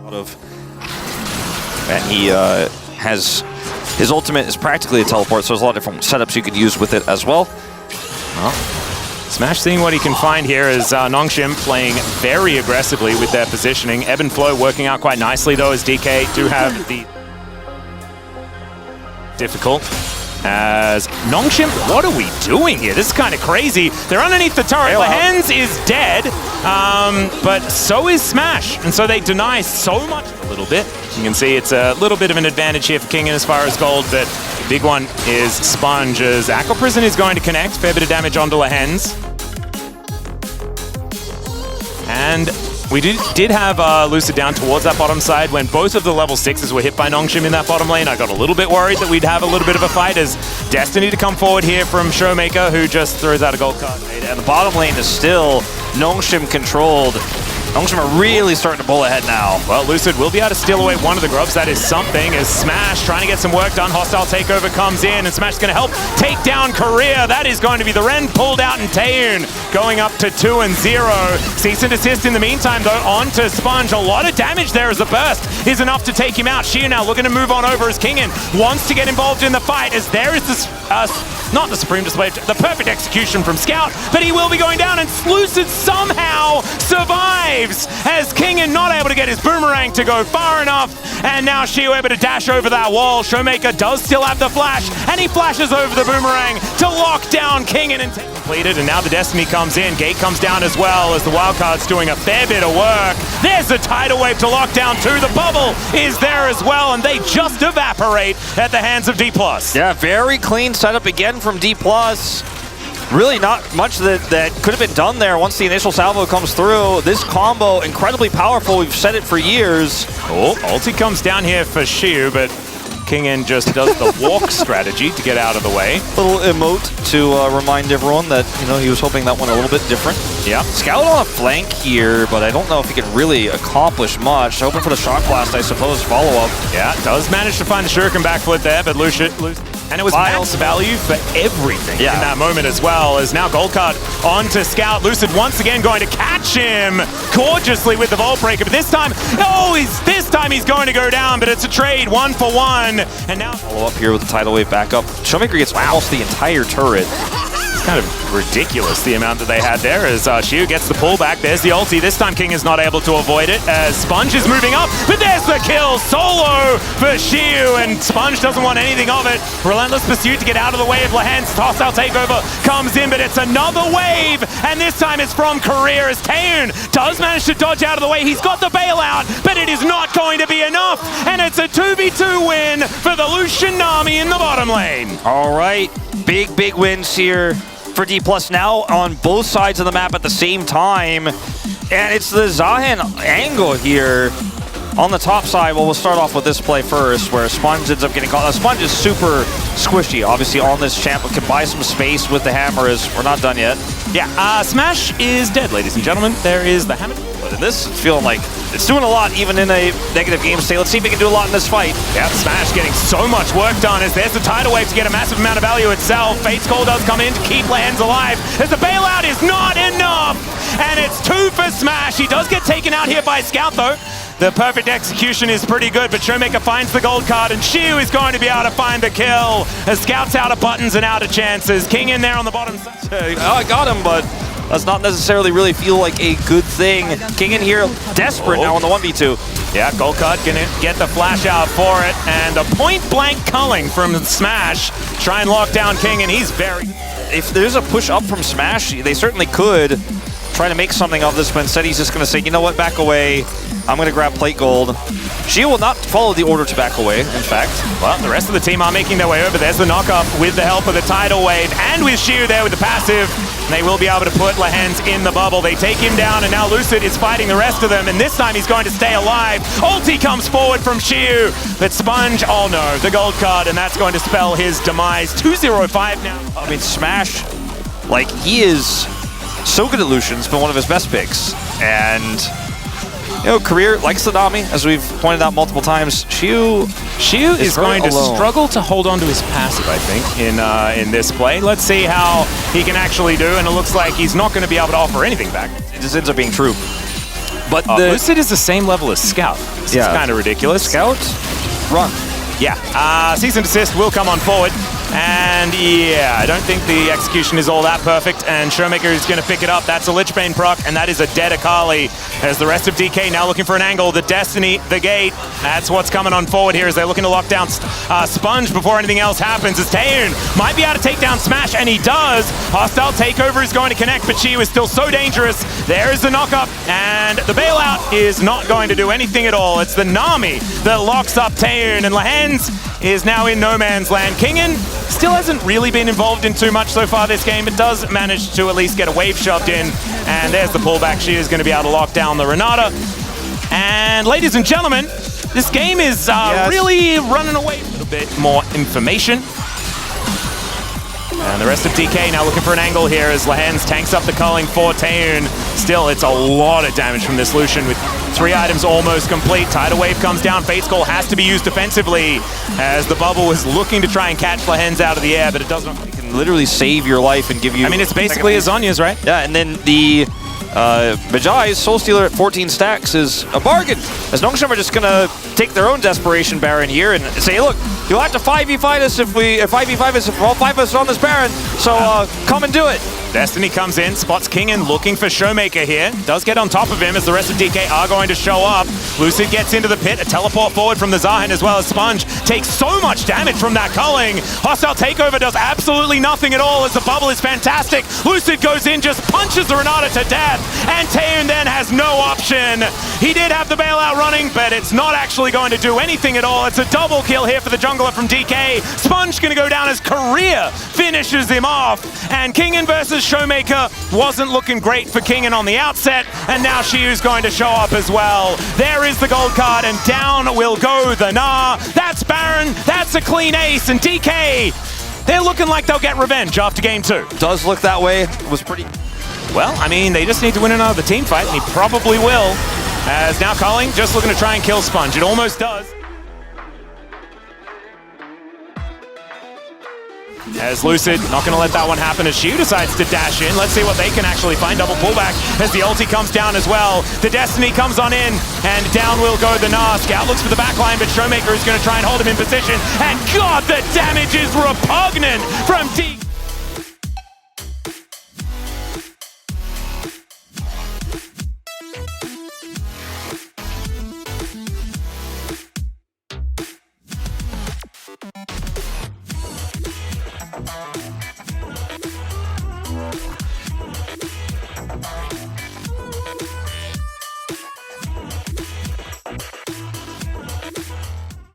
And he has his ultimate is practically a teleport, so there's a lot of different setups you could use with it as well. Smash seeing what he can find here is Nongshim playing very aggressively with their positioning. Ebb and Flow working out quite nicely though, as DK do have the difficult. As Nongshim, what are we doing here? This is kind of crazy. They're underneath the turret. leagueoflegends is dead, but so is Smash. And so they deny so much a little bit. You can see it's a little bit of an advantage here for Kingen as far as gold, but the big one is Sponge as Aqua Prison is going to connect. Fair bit of damage onto leagueoflegends. And we did have Lucid down towards that bottom side when both of the level 6s were hit by Nongshim in that bottom lane. I got a little bit worried that we'd have a little bit of a fight as Destiny to come forward here from ShowMaker, who just throws out a gold card. And the bottom lane is still Nongshim controlled. Nongshim are really starting to pull ahead now. Well, Lucid will be able to steal away one of the grubs. That is something, as Smash trying to get some work done. Hostile takeover comes in, and Smash is going to help take down Korea. That is going to be the Ren pulled out, and Taeyoon going up to 2-0. Cease and desist in the meantime, though, onto Sponge. A lot of damage there as the burst is enough to take him out. Xiu now looking to move on over as Kingen wants to get involved in the fight, as there is this, not the supreme display, the perfect execution from Scout, but he will be going down, and Lucid somehow survives as Kingen not able to get his boomerang to go far enough, and now Xiu able to dash over that wall. ShowMaker does still have the flash, and he flashes over the boomerang to lock down Kingen and completed, and now the Destiny comes in. Gate comes down as well as the wildcard's doing a fair bit of work. There's the tidal wave to lock down too. The bubble is there as well, and they just evaporate at the hands of D+. Yeah, very clean setup again from D+. Really not much that could have been done there once the initial salvo comes through. This combo, incredibly powerful. We've said it for years. Oh, ulti comes down here for Xiu, but Kingen just does the walk strategy to get out of the way. Little emote to remind everyone that, you know, he was hoping that one a little bit different. Yeah. Scout on a flank here, but I don't know if he can really accomplish much. Hoping for the shock blast, I suppose, follow-up. Yeah, does manage to find the shuriken backflip there, but and it was max value for everything in that moment as well, as now gold card onto Scout. Lucid once again going to catch him gorgeously with the Vault Breaker, but this time, he's going to go down, but it's a trade 1-for-1, and now follow up here with the tidal wave backup. ShowMaker gets almost the entire turret. It's kind of ridiculous the amount that they had there, as Xiu gets the pullback. There's the ulti. This time King is not able to avoid it as Sponge is moving up, but there's the kill solo for Xiu, and Sponge doesn't want anything of it. Relentless pursuit to get out of the way of leagueoflegends. Hostile takeover comes in, but it's another wave, and this time it's from Korea as Taeyoon does manage to dodge out of the way. He's got the bailout, but it is not going to be enough, and it's a 2v2 win for the Lucian Nami in the bottom lane. All right, big wins here for D+ now on both sides of the map at the same time. And it's the Zahan angle here on the top side. Well, we'll start off with this play first, where Sponge ends up getting caught. Now, Sponge is super squishy, obviously, on this champ, but can buy some space with the hammer, as we're not done yet. Yeah, Smash is dead, ladies and gentlemen. There is the hammer. But in this, it's feeling like it's doing a lot, even in a negative game state. Let's see if it can do a lot in this fight. Yeah, Smash getting so much work done, as there's the tidal wave to get a massive amount of value itself. Fate's Call does come in to keep leagueoflegends alive, as the bailout is not enough, and it's 2 for Smash. He does get taken out here by Scout, though. The perfect execution is pretty good, but ShowMaker finds the gold card, and Xiu is going to be able to find the kill, as Scout's out of buttons and out of chances. King in there on the bottom side. I got him, but does not necessarily really feel like a good thing. King in here, desperate now on the 1v2. Yeah, gold card gonna get the flash out for it, and a point-blank culling from Smash. Try and lock down King, and he's very... If there's a push up from Smash, they certainly could try to make something of this, but instead he's just going to say, you know what, back away. I'm going to grab plate gold. She will not follow the order to back away, in fact. Well, the rest of the team are making their way over. There's the knock-up with the help of the tidal wave, and with Xiu there with the passive. They will be able to put leagueoflegends in the bubble. They take him down, and now Lucid is fighting the rest of them, and this time he's going to stay alive. Ulti comes forward from Xiu, but Sponge, oh no, the gold card, and that's going to spell his demise. 2-0-5 now. I mean, Smash, like, he is so good at Lucian's, been one of his best picks, and... You know, career likes the Nami, as we've pointed out multiple times. Xiu is going to struggle to hold on to his passive, I think, in this play. Let's see how he can actually do, and it looks like he's not going to be able to offer anything back. It just ends up being true. But Lucid is the same level as Scout. This is kind of ridiculous. Scout, run. Yeah, Cease and Desist will come on forward. And yeah, I don't think the execution is all that perfect. And ShowMaker is going to pick it up. That's a Lich Bane proc, and that is a dead Akali. As the rest of DK now looking for an angle. The Destiny, the Gate. That's what's coming on forward here as they're looking to lock down Sponge before anything else happens. As Taehoon might be able to take down Smash, and he does. Hostile Takeover is going to connect, but Chi is still so dangerous. There is the knock-up, and the bailout is not going to do anything at all. It's the Nami that locks up Taehoon, and Lehens is now in no man's land. Kingen still hasn't really been involved in too much so far this game, but does manage to at least get a wave shoved in. And there's the pullback. She is going to be able to lock down the Renata. And ladies and gentlemen, this game is really running away. A little bit more information. And the rest of DK now looking for an angle here as Lehens tanks up the culling for Taehoon. Still, it's a lot of damage from this Lucian with 3 items almost complete. Tidal Wave comes down. Fate's Call has to be used defensively as the bubble is looking to try and catch Lehens out of the air, but it doesn't. It can literally save your life and give you... I mean, it's basically a Zhonya's, right? Yeah, and then the Vijay's Soul Stealer at 14 stacks is a bargain. As Nongshim are just going to take their own Desperation Baron here and say, look, you'll have to 5v5 us if all 5 of us are on this Baron, so come and do it. Destiny comes in, spots Kingen looking for ShowMaker here. Does get on top of him as the rest of DK are going to show up. Lucid gets into the pit, a teleport forward from the Zahin as well as Sponge. Takes so much damage from that culling. Hostile Takeover does absolutely nothing at all as the bubble is fantastic. Lucid goes in, just punches the Renata to death. And Taehoon then has no option. He did have the bailout running, but it's not actually going to do anything at all. It's a double kill here for the jungler from DK. Sponge gonna go down as Career finishes him off. And Kingen versus ShowMaker wasn't looking great for Kingen on the outset, and now Shiu's going to show up as well. There is the gold card, and down will go the Gnar. That's Baron, that's a clean ace, and DK, they're looking like they'll get revenge after game 2. Does look that way. It was pretty... Well, I mean, they just need to win another team fight, and he probably will. As now Culling just looking to try and kill Sponge. It almost does. As Lucid, not going to let that one happen as Shiu decides to dash in. Let's see what they can actually find. Double pullback as the ulti comes down as well. The Destiny comes on in, and down will go the Gnar. Scout looks for the backline, but ShowMaker is going to try and hold him in position. And God, the damage is repugnant from